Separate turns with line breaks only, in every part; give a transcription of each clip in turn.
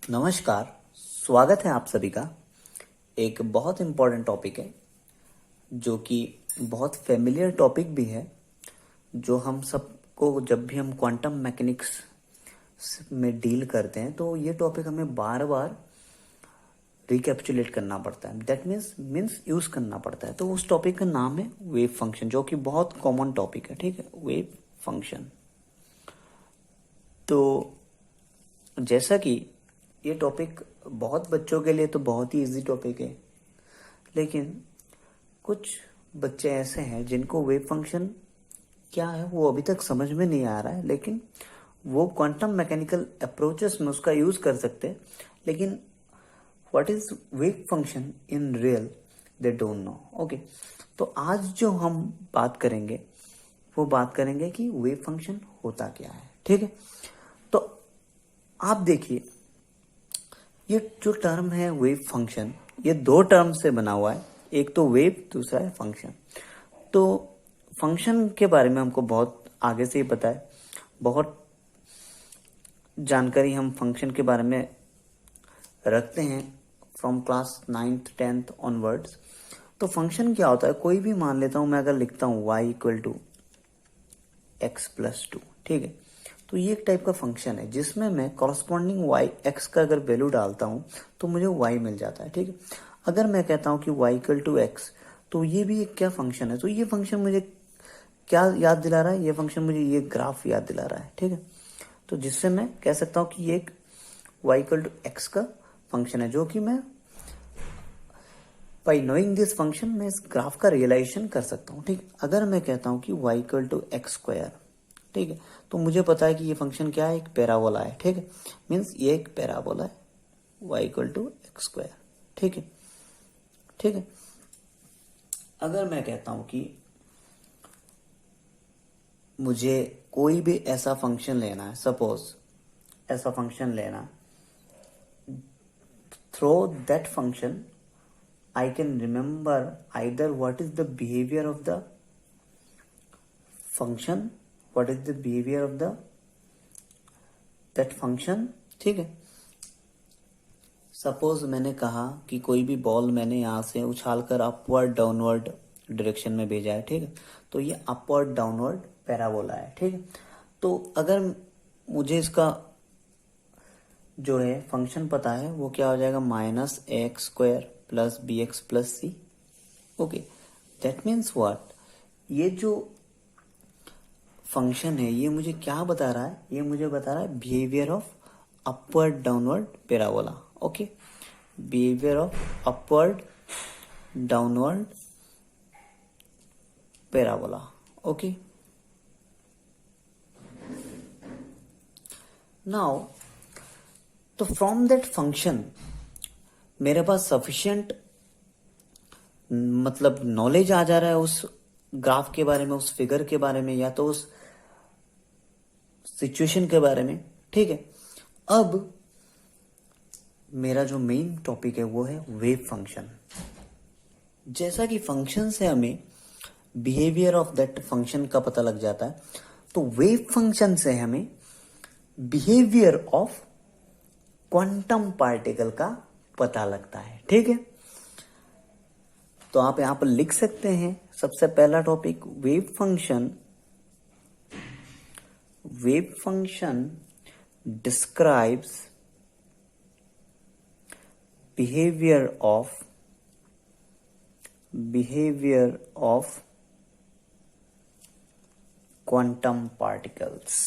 नमस्कार। स्वागत है आप सभी का। एक बहुत इम्पोर्टेंट टॉपिक है जो कि बहुत फेमिलियर टॉपिक भी है, जो हम सबको जब भी हम क्वांटम मैकेनिक्स में डील करते हैं तो ये टॉपिक हमें बार बार रिकैप्चुलेट करना पड़ता है। दैट मीन्स यूज करना पड़ता है। तो उस टॉपिक का नाम है वेव फंक्शन, जो कि बहुत कॉमन टॉपिक है। ठीक है, वेव फंक्शन। तो जैसा कि ये टॉपिक बहुत बच्चों के लिए तो बहुत ही इजी टॉपिक है, लेकिन कुछ बच्चे ऐसे हैं जिनको वेव फंक्शन क्या है वो अभी तक समझ में नहीं आ रहा है, लेकिन वो क्वांटम मैकेनिकल अप्रोचेस में उसका यूज कर सकते हैं, लेकिन what is wave function in real they don't know. Okay, तो आज जो हम बात करेंगे वो बात करेंगे कि वेव फंक्शन होता क्या है। ठीक है, तो आप देखिए, ये जो टर्म है वेव फंक्शन, ये दो टर्म से बना हुआ है। एक तो वेव, दूसरा है फंक्शन। तो फंक्शन के बारे में हमको बहुत आगे से ही पता है, बहुत जानकारी हम फंक्शन के बारे में रखते हैं from class 9th 10th onwards. तो फंक्शन क्या होता है, कोई भी मान लेता हूं मैं, अगर लिखता हूं y इक्वल टू x+2, ठीक है, तो ये एक टाइप का फंक्शन है जिसमें मैं कॉरस्पॉन्डिंग y x का अगर वैल्यू डालता हूं तो मुझे y मिल जाता है। ठीक है, अगर मैं कहता हूं कि y इक्वल टू x, तो ये भी एक क्या फंक्शन है। तो ये फंक्शन मुझे क्या याद दिला रहा है, ये फंक्शन मुझे ये ग्राफ याद दिला रहा है। ठीक है, तो जिससे मैं कह सकता हूं कि ये एक y इक्वल टू x का फंक्शन है, जो कि मैं बाई नोइंग दिस फंक्शन मैं इस ग्राफ का रियलाइजेशन कर सकता हूँ। ठीक, अगर मैं कहता हूँ कि y इक्वल टू x², ठीक है, तो मुझे पता है कि ये फंक्शन क्या है, एक पैराबोला है। ठीक है, मीन्स ये एक पैराबोला है y इक्वल टू x²। ठीक है, ठीक है, अगर मैं कहता हूं कि मुझे कोई भी ऐसा फंक्शन लेना है, सपोज ऐसा फंक्शन लेना, through that function I can remember either what is the behavior of the function, what is the behavior of the that function। ठीक है, सपोज मैंने कहा कि कोई भी बॉल मैंने यहां से उछालकर अपवर्ड डाउनवर्ड डायरेक्शन में भेजा है। ठीक है, तो ये अपवर्ड डाउनवर्ड पैराबोला है। ठीक है, तो अगर मुझे इसका जो है फंक्शन पता है, वो क्या हो जाएगा, -ax² plus bx plus c। Okay, that means what, ये जो फंक्शन है ये मुझे क्या बता रहा है, ये मुझे बता रहा है behaviour of upward downward parabola. Okay, behaviour of upward downward parabola. Okay, now तो फ्रॉम दैट फंक्शन मेरे पास सफिशिएंट मतलब नॉलेज आ जा रहा है उस ग्राफ के बारे में, उस फिगर के बारे में, या तो उस सिचुएशन के बारे में। ठीक है, अब मेरा जो मेन टॉपिक है वो है वेव फंक्शन। जैसा कि फंक्शन से हमें बिहेवियर ऑफ दैट फंक्शन का पता लग जाता है, तो वेव फंक्शन से हमें बिहेवियर ऑफ क्वांटम पार्टिकल का पता लगता है। ठीक है, तो आप यहां पर लिख सकते हैं सबसे पहला topic, wave function. Wave function describes behavior of quantum particles।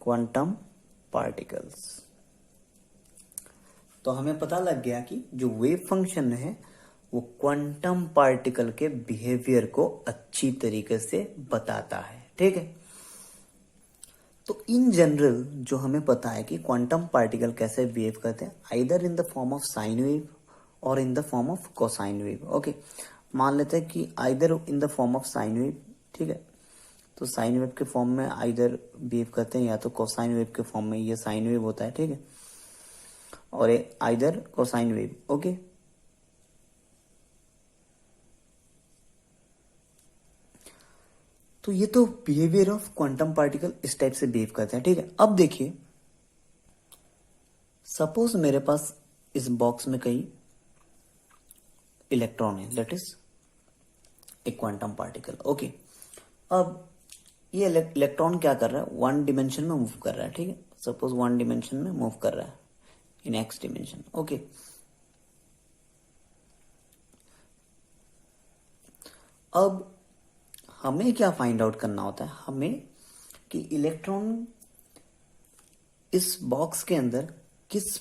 Quantum particles, तो हमें पता लग गया कि जो वेव फंक्शन है वो क्वांटम पार्टिकल के बिहेवियर को अच्छी तरीके से बताता है। ठीक है, तो इन जनरल जो हमें पता है कि क्वांटम पार्टिकल कैसे बिहेव करते हैं, either in the form of sine wave और in the form of cosine wave. Okay, मान लेते हैं कि either in the form of sine wave. ठीक है, तो साइन वेव के फॉर्म में आइदर बिहेव करते हैं, या तो कोसाइन वेव के फॉर्म में, ये साइन वेव होता है। ठीक है, और ये आइदर कोसाइन वेव। ओके, तो ये तो बिहेवियर ऑफ क्वांटम पार्टिकल इस टाइप से बिहेव करते हैं, ठीक है। अब देखिए, सपोज मेरे पास इस बॉक्स में कई इलेक्ट्रॉन है, that is a quantum particle, okay. अब ये इलेक्ट्रॉन क्या कर रहा है, वन डिमेंशन में मूव कर रहा है, ठीक है। सपोज वन डिमेंशन में मूव कर रहा है इन एक्स डिमेंशन, ओके। अब हमें क्या फाइंड आउट करना होता है, हमें कि इलेक्ट्रॉन इस बॉक्स के अंदर किस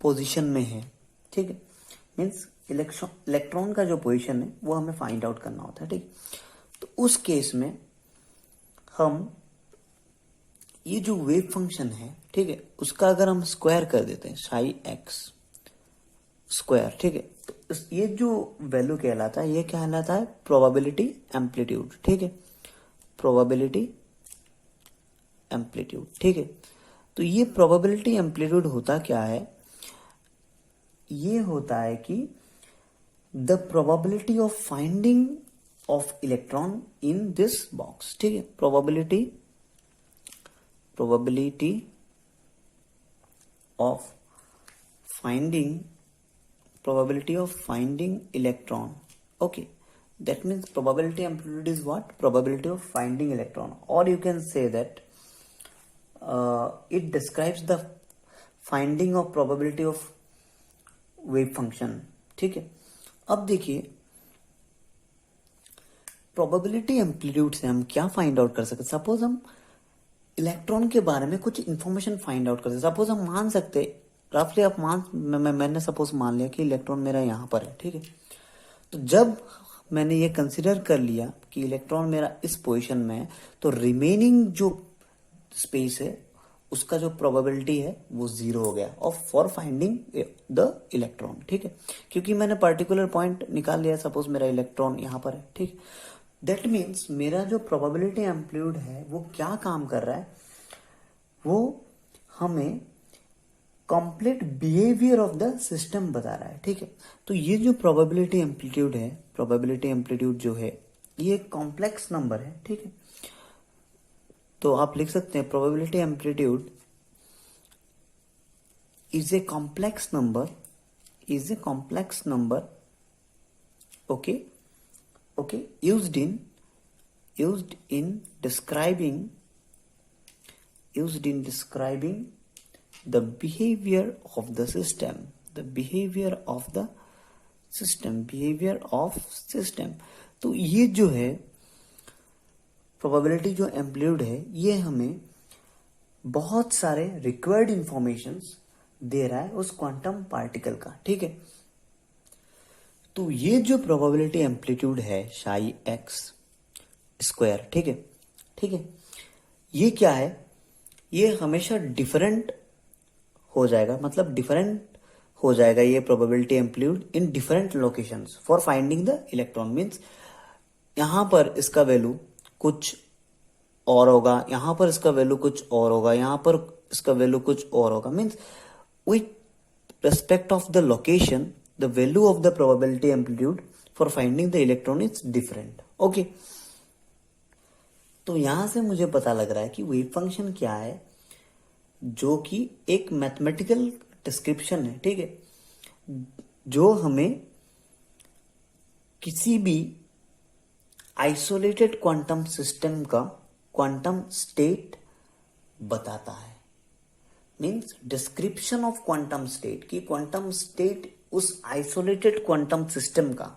पोजीशन में है, ठीक है। मीन्स इलेक्ट्रॉन का जो पोजीशन है वो हमें फाइंड आउट करना होता है, ठीक। तो उस केस में हम ये जो वेव फंक्शन है, ठीक है, उसका अगर हम स्क्वायर कर देते हैं साई एक्स स्क्वायर, ठीक है, तो ये जो वैल्यू कहलाता है, ये कहलाता है प्रोबेबिलिटी एम्पलीट्यूड, ठीक है। प्रोबेबिलिटी एम्पलीट्यूड, ठीक है। तो ये प्रोबेबिलिटी एम्पलीट्यूड होता क्या है, ये होता है कि the probability of finding of electron in this box, ठीक है। Probability of finding electron, okay. That means probability amplitude is what, probability of finding electron, or you can say that it describes the finding of probability of wave function, ठीक है। अब देखिए, probability amplitude से हम क्या find out कर सकते, suppose हम इलेक्ट्रॉन के बारे में कुछ इंफॉर्मेशन फाइंड आउट करते, सपोज हम मान सकते, रफली आप मैंने सपोज मान लिया कि इलेक्ट्रॉन मेरा यहां पर है, ठीक है। तो जब मैंने ये कंसिडर कर लिया कि इलेक्ट्रॉन मेरा इस पोजीशन में है, तो रिमेनिंग जो स्पेस है उसका जो प्रोबेबिलिटी है वो 0 हो गया और फॉर फाइंडिंग द इलेक्ट्रॉन, ठीक है। क्योंकि मैंने पर्टिकुलर पॉइंट निकाल लिया, सपोज मेरा इलेक्ट्रॉन यहां पर है, ठीक। दैट मीन्स मेरा जो प्रोबेबिलिटी एम्पलीट्यूड है वो क्या काम कर रहा है, वो हमें complete behaviour of the system बता रहा है, ठीक है। तो ये जो प्रोबेबिलिटी एम्पलीट्यूड है, प्रोबेबिलिटी एम्पलीट्यूड जो है ये एक कॉम्प्लेक्स नंबर है, ठीक है। तो आप लिख सकते हैं probability amplitude is a complex number, okay, used in describing the behavior of the system, तो ये जो है प्रोबेबिलिटी जो एम्पलीट्यूड है ये हमें बहुत सारे रिक्वायर्ड इंफॉर्मेशंस दे रहा है उस क्वांटम पार्टिकल का, ठीक है। तो ये जो प्रोबेबिलिटी एम्पलीट्यूड है साई एक्स स्क्वायर, ठीक है, ये क्या है, ये हमेशा डिफरेंट हो जाएगा, मतलब डिफरेंट हो जाएगा ये probability amplitude in different locations for finding the electron. Means यहां पर इसका वैल्यू कुछ और होगा, यहां पर इसका वैल्यू कुछ और होगा, यहां पर इसका वैल्यू कुछ और होगा। Means with respect of the location the value of the probability amplitude for finding the electron is different, okay। तो यहां से मुझे पता लग रहा है कि वेव फंक्शन क्या है, जो कि एक मैथमेटिकल डिस्क्रिप्शन है, ठीक है, जो हमें किसी भी आइसोलेटेड क्वांटम सिस्टम का क्वांटम स्टेट बताता है। Means description of quantum state की क्वांटम स्टेट उस आइसोलेटेड क्वांटम सिस्टम का,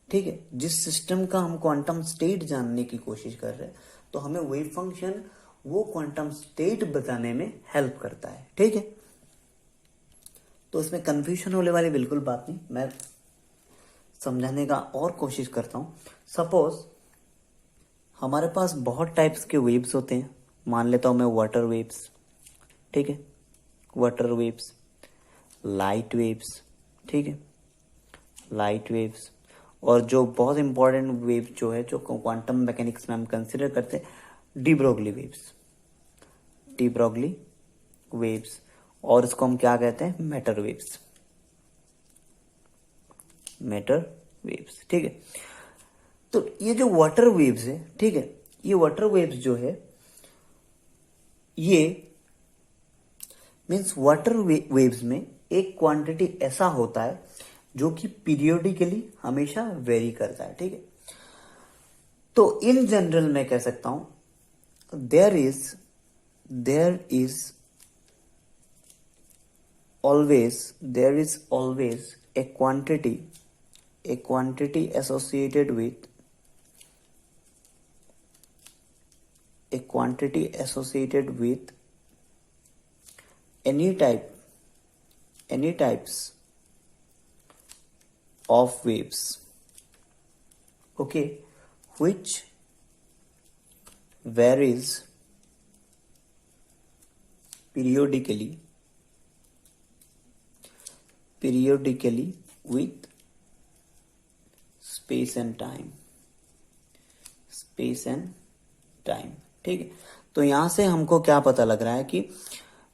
ठीक है, जिस सिस्टम का हम क्वांटम स्टेट जानने की कोशिश कर रहे हैं, तो हमें वेव फंक्शन वो क्वांटम स्टेट बताने में हेल्प करता है, ठीक है। तो इसमें कंफ्यूजन होने वाली बिल्कुल बात नहीं, मैं समझाने का और कोशिश करता हूं। सपोज हमारे पास बहुत टाइप्स के वेव्स होते हैं, मान लेता हूं मैं वाटर वेव्स, ठीक है, वाटर वेव्स, लाइट वेव्स, ठीक है, लाइट वेव्स, और जो बहुत इंपॉर्टेंट वेव जो है जो क्वांटम मैकेनिक्स में हम कंसिडर करते हैं, डी ब्रोगली वेव्स, और इसको हम क्या कहते हैं, मैटर वेव्स, ठीक है। तो ये जो वाटर वेव्स है, ठीक है, ये वाटर वेव्स जो है ये मीन्स वाटर वेव्स में एक क्वांटिटी ऐसा होता है जो कि पीरियोडिकली हमेशा वेरी करता है, ठीक है। तो इन जनरल मैं कह सकता हूं there is always a quantity associated with any types of waves, okay, which varies periodically with space and time, ठीक है। तो यहां से हमको क्या पता लग रहा है कि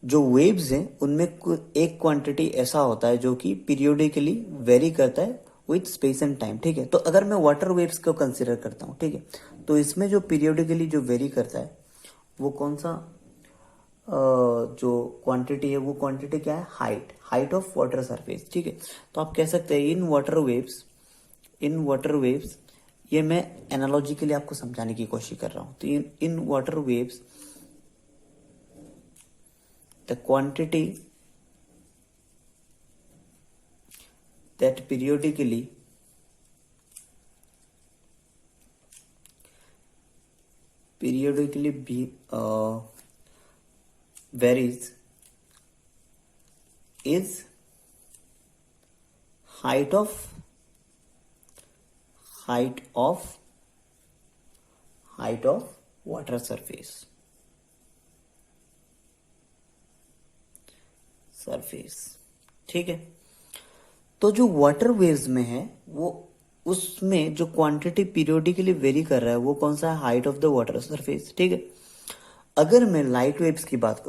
जो वेव्स हैं उनमें एक क्वांटिटी ऐसा होता है जो कि पीरियोडिकली वेरी करता है विथ स्पेस एंड टाइम, ठीक है। तो अगर मैं वाटर वेव्स को कंसीडर करता हूं, ठीक है, तो इसमें जो पीरियोडिकली जो वेरी करता है वो कौन सा जो क्वांटिटी है, वो क्वांटिटी क्या है, हाइट ऑफ वाटर सरफेस, ठीक है। तो आप कह सकते हैं इन वाटर वेव्स, ये मैं एनालॉजी के लिए आपको समझाने की कोशिश कर रहा हूं। तो in water waves the quantity that periodically varies is height of water surface, ठीक है। तो जो वाटर वेव्स में है वो उसमें जो क्वांटिटी पीरियोडिकली वेरी कर रहा है वो कौन सा है, height of the water surface, ठीक है। अगर मैं लाइट वेव्स की बात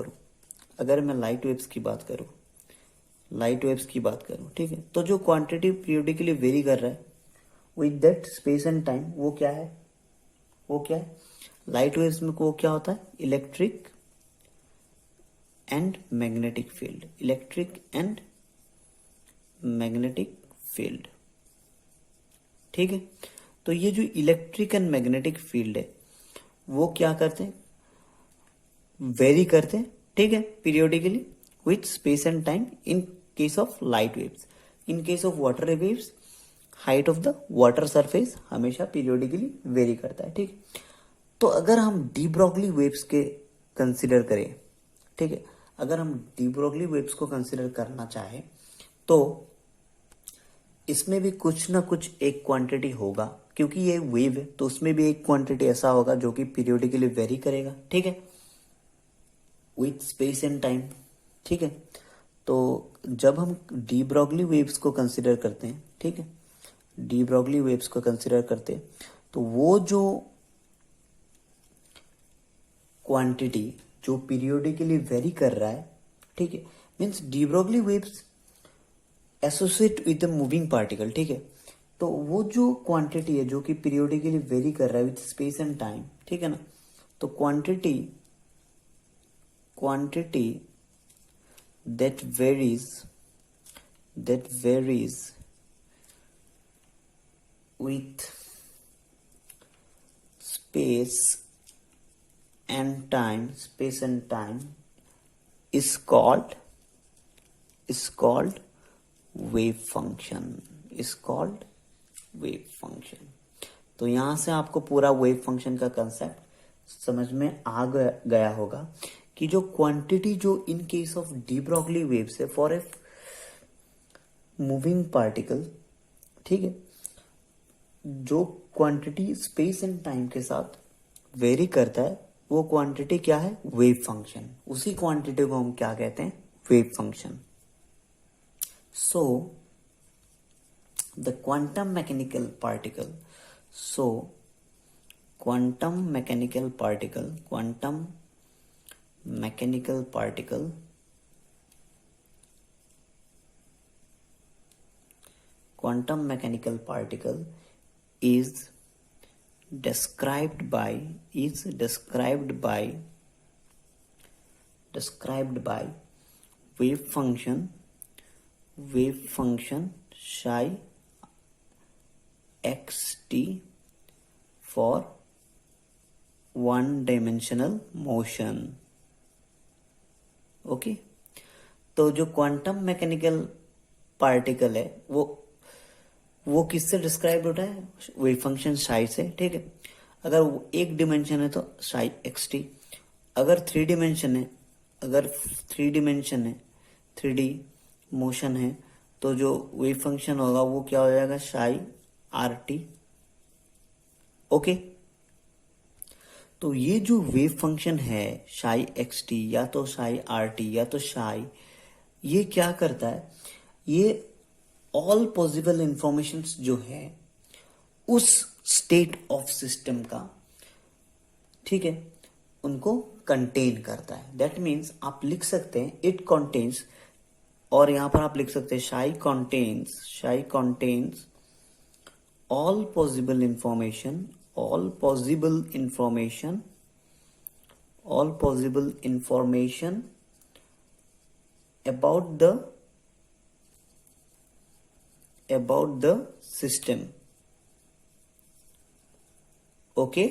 करूं, ठीक है, तो जो क्वांटिटी पीरियोडिकली वेरी कर रहा है with that space and time, वो क्या है, लाइट वेव्स में वो क्या होता है, इलेक्ट्रिक एंड मैग्नेटिक फील्ड, ठीक है। तो ये जो इलेक्ट्रिक एंड मैग्नेटिक फील्ड है वो क्या करते हैं, वेरी करते हैं, ठीक है, periodically with space and time in case of light waves. In case of water waves height of the water surface हमेशा पीरियोडिकली वेरी करता है, ठीक। तो अगर हम डी ब्रॉगली वेव्स के कंसिडर करें, ठीक है, अगर हम डी ब्रॉगली वेव्स को कंसिडर करना चाहें तो इसमें भी कुछ ना कुछ एक क्वांटिटी होगा, क्योंकि ये वेव है तो उसमें भी एक क्वांटिटी ऐसा होगा जो कि पीरियोडिकली वेरी करेगा, ठीक है, विथ स्पेस एंड टाइम, ठीक है। तो जब हम डी ब्रॉगली वेव्स को कंसिडर करते हैं, ठीक है, डी ब्रॉगली वेव्स को कंसिडर करते हैं तो वो जो क्वांटिटी जो पीरियोडिकली वेरी कर रहा है, ठीक है, means de Broglie waves associate with the moving particle, ठीक है। तो वो जो क्वांटिटी है जो कि पीरियोडिकली वेरी कर रहा है विद स्पेस एंड टाइम, ठीक है ना, तो quantity that varies with space and time is called wave function, तो यहां से आपको पूरा वेव फंक्शन का कंसेप्ट समझ में आ गया होगा कि जो क्वांटिटी जो in case of de Broglie waves है फॉर ए मूविंग पार्टिकल, ठीक है, जो क्वांटिटी स्पेस एंड टाइम के साथ वेरी करता है वो क्वांटिटी क्या है, वेव फंक्शन। उसी क्वांटिटी को हम क्या कहते हैं, wave function. So the quantum mechanical particle is described by wave function psi xt for one dimensional motion. Okay, तो जो क्वांटम मैकेनिकल पार्टिकल है वो किससे डिस्क्राइब होता है? वेव फंक्शन साई से, ठीक है। अगर वो एक डिमेंशन है तो साई एक्स टी, अगर थ्री डिमेंशन है, थ्री डी मोशन है, तो जो वेव फंक्शन होगा वो क्या हो जाएगा? Psi R T. ओके, तो ये जो वेव फंक्शन है साई एक्स टी या तो साई आर टी या तो साई, ये क्या करता है? ये ऑल पॉसिबल इंफॉर्मेशंस जो है उस स्टेट ऑफ सिस्टम का, ठीक है, उनको कंटेन करता है। दैट मीन्स आप लिख सकते हैं इट कंटेन्स, और यहां पर आप लिख सकते हैं Sai contains all possible information about the system. Okay,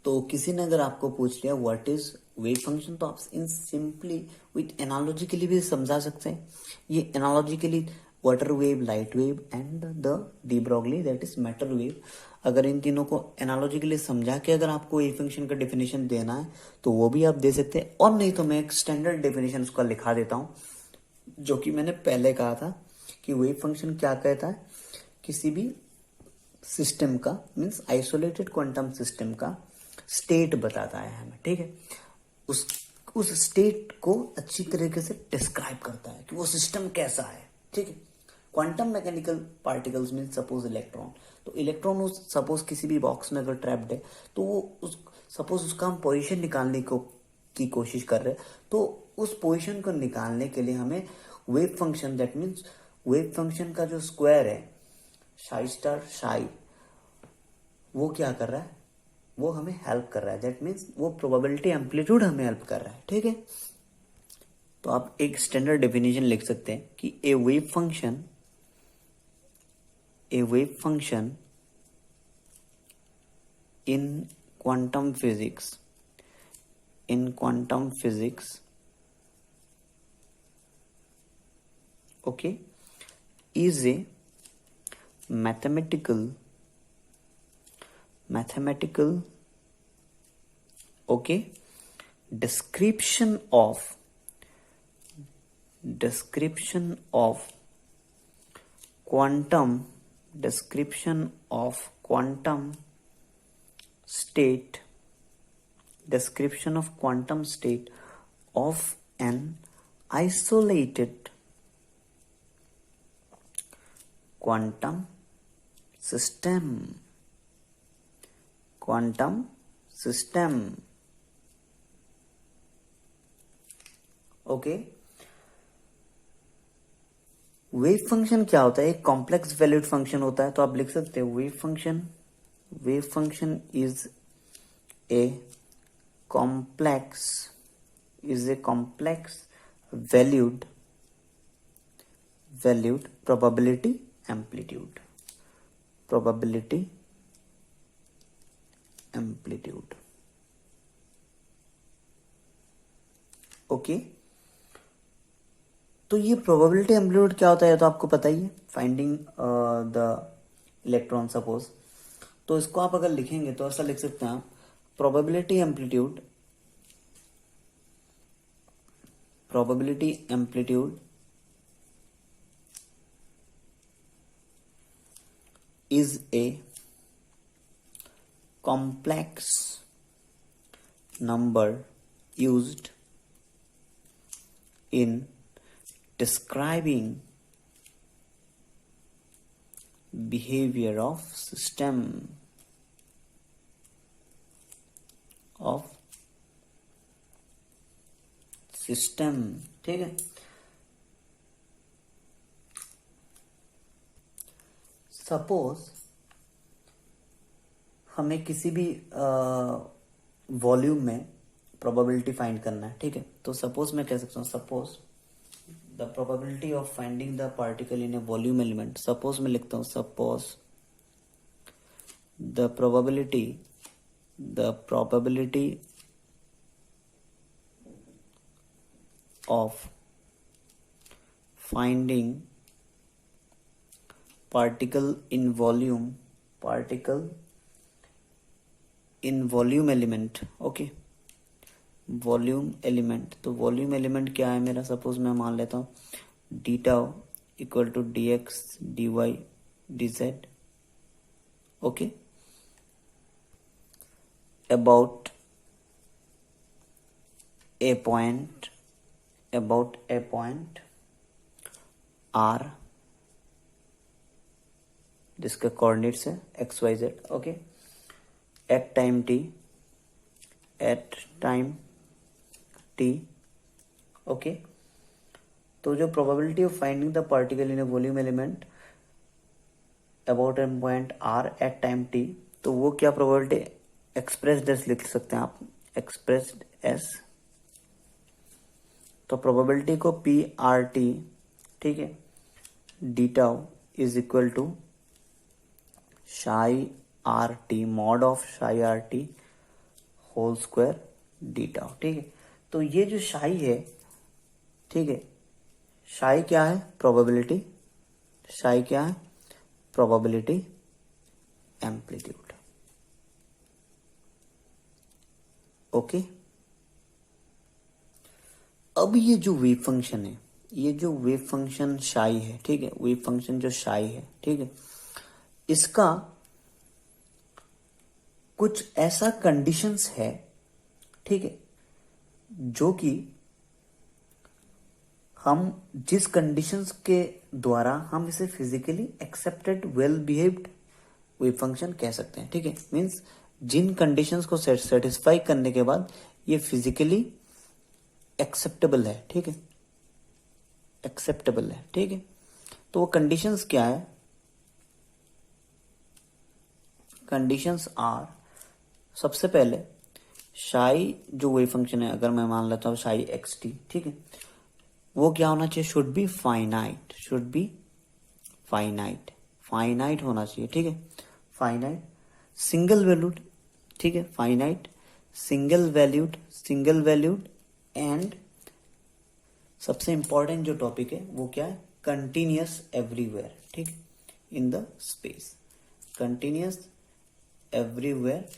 तो किसी ने अगर आपको पूछ लिया व्हाट इज वेव फंक्शन, तो आप इन सिंपली विथ एनालॉजिकली भी समझा सकते हैं। ये analogically water wave, light wave and the de Broglie that is matter wave, अगर इन तीनों को एनालॉजिकली समझा के अगर आपको वेव फंक्शन का डेफिनेशन देना है तो वो भी आप दे सकते हैं, और नहीं तो मैं एक स्टैंडर्ड डेफिनेशन उसका लिखा देता हूं, जो कि मैंने पहले कहा था कि वेव फंक्शन क्या कहता है? किसी भी सिस्टम का, मीन्स आइसोलेटेड क्वांटम सिस्टम का स्टेट बताता है हमें, ठीक है। उस स्टेट को अच्छी तरीके से डिस्क्राइब करता है कि वो सिस्टम कैसा है, ठीक है। Quantum mechanical particles mean suppose electron, तो इलेक्ट्रॉन सपोज किसी भी बॉक्स में अगर ट्रैप्ड है, तो वो सपोज उसका हम पोजीशन निकालने की कोशिश कर रहे हैं, तो उस पोजीशन को निकालने के लिए हमें wave function, that means wave function का जो स्क्वायर है साई स्टार साई, वो क्या कर रहा है? वो हमें हेल्प कर रहा है। दैट मीन्स वो प्रोबेबिलिटी एम्पलीट्यूड हमें हेल्प कर रहा है, ठीक है। तो आप एक स्टैंडर्ड डेफिनेशन लिख सकते हैं कि a wave function in quantum physics, okay, is a mathematical, okay, description of quantum state of an isolated quantum system. Okay, wave function क्या होता है? एक कॉम्प्लेक्स वैल्यूड फंक्शन होता है, तो आप लिख सकते हैं wave function is a complex valued probability amplitude. Okay, तो ये प्रोबेबिलिटी एम्पलीट्यूड क्या होता है तो आपको पता ही है, फाइंडिंग द इलेक्ट्रॉन सपोज। तो इसको आप अगर लिखेंगे तो ऐसा लिख सकते हैं आप, probability amplitude is a complex number used in describing behavior of system. ठीक है। सपोज हमें किसी भी वॉल्यूम में प्रोबेबिलिटी फाइंड करना है, ठीक है। तो सपोज मैं कह सकता हूँ, suppose the probability of finding the particle in a volume element, suppose मैं लिखता हूँ, suppose the probability of finding particle in volume element, okay, volume element. तो वॉल्यूम एलिमेंट क्या है मेरा, सपोज मैं मान लेता हूँ d tau equal to d x d y d z, okay, about a point r जिसका कोऑर्डिनेट्स है x y z, okay, at time t, okay. तो जो probability of finding the particle in a volume element about a point r at time t, तो वो क्या probability expressed S लिख सकते हैं आप, एक्सप्रेस्ड एस। तो प्रोबेबिलिटी को पी आर टी, ठीक है, d tau is equal to psi r t, mod of psi r t whole square d tau, ठीक है। तो ये जो शाई है, ठीक है, शाई क्या है, प्रोबेबिलिटी, शाई क्या है, प्रोबेबिलिटी एम्पलीट्यूड, ओके। अब ये जो वेव फंक्शन है, ये जो वेव फंक्शन शाई है, ठीक है, वेव फंक्शन जो शाई है, ठीक है, इसका कुछ ऐसा कंडीशंस है, ठीक है, जो कि हम जिस कंडीशंस के द्वारा हम इसे physically accepted well behaved wave function कह सकते हैं, ठीक है। मींस जिन कंडीशंस को सेटिस्फाई करने के बाद ये फिजिकली एक्सेप्टेबल है, ठीक है, एक्सेप्टेबल है, ठीक है। तो वो कंडीशंस क्या है, कंडीशंस आर, सबसे पहले शाई जो वेव फंक्शन है, अगर मैं मान लेता हूं शाई एक्स टी, ठीक है, वो क्या होना चाहिए, शुड बी फाइनाइट, फाइनाइट होना चाहिए, ठीक है, फाइनाइट सिंगल वैल्यूड, ठीक है, फाइनाइट सिंगल वैल्यूड एंड सबसे इंपॉर्टेंट जो टॉपिक है वो क्या है, कंटिन्यूअस एवरीवेयर, ठीक है, in the space, continuous everywhere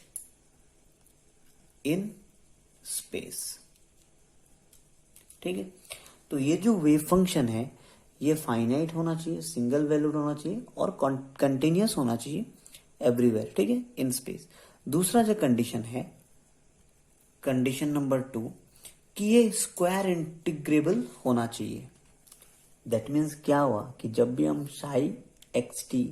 in space, ठीक है। तो ये जो वेव फंक्शन है ये फाइनाइट होना चाहिए, सिंगल वैल्यूड होना चाहिए और कंटिन्यूअस होना चाहिए एवरीवेयर, ठीक है, इन स्पेस। दूसरा जो कंडीशन है, कंडीशन नंबर 2, कि ये स्क्वायर इंटीग्रेबल होना चाहिए। दैट मीन्स क्या हुआ कि जब भी हम साई एक्स टी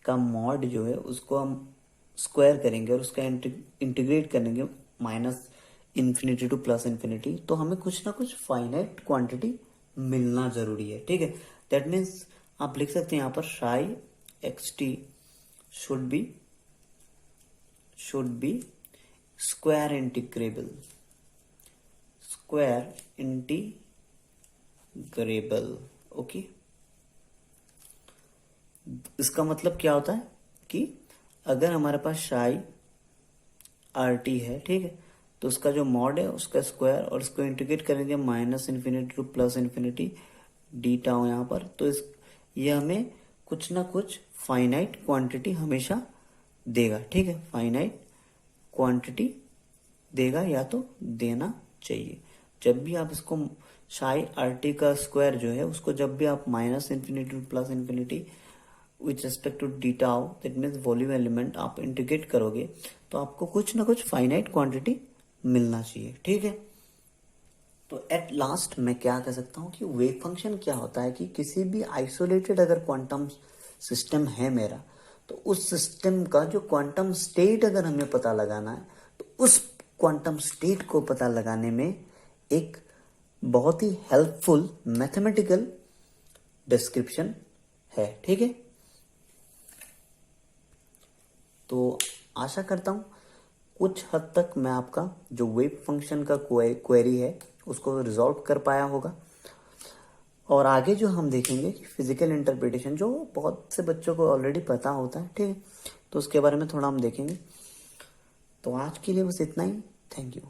का मॉड जो है उसको हम स्क्वायर करेंगे और उसका इंटीग्रेट करेंगे minus infinity to plus infinity, तो हमें कुछ ना कुछ फाइनाइट क्वांटिटी मिलना जरूरी है, ठीक है। दैट मीन्स आप लिख सकते हैं यहाँ पर Sai x T should be square integrable, okay. इसका मतलब क्या होता है कि अगर हमारे पास शाई आर टी है, ठीक है, तो उसका जो मॉड है उसका स्क्वायर और उसको इंटीग्रेट करेंगे minus infinity to plus infinity D tau यहाँ पर, तो ये हमें कुछ ना कुछ फाइनाइट क्वांटिटी हमेशा देगा, ठीक है, फाइनाइट क्वांटिटी देगा या तो देना चाहिए। जब भी आप इसको शाई आर टी का स्क्वायर जो है उसको जब भी आप minus infinity to plus infinity with respect to d tau, that means volume element, आप इंटीग्रेट करोगे तो आपको कुछ ना कुछ फाइनाइट क्वांटिटी मिलना चाहिए, ठीक है। तो एट लास्ट मैं क्या कह सकता हूं कि वेव फंक्शन क्या होता है कि किसी भी आइसोलेटेड अगर क्वांटम सिस्टम है मेरा, तो उस सिस्टम का जो क्वांटम स्टेट अगर हमें पता लगाना है तो उस क्वांटम स्टेट को पता लगाने में एक बहुत ही हेल्पफुल मैथमेटिकल डिस्क्रिप्शन है, ठीक है। तो आशा करता हूँ कुछ हद तक मैं आपका जो वेव फंक्शन का क्वेरी है उसको रिजॉल्व कर पाया होगा। और आगे जो हम देखेंगे फिजिकल इंटरप्रिटेशन, जो बहुत से बच्चों को ऑलरेडी पता होता है, ठीक है, तो उसके बारे में थोड़ा हम देखेंगे। तो आज के लिए बस इतना ही। Thank you.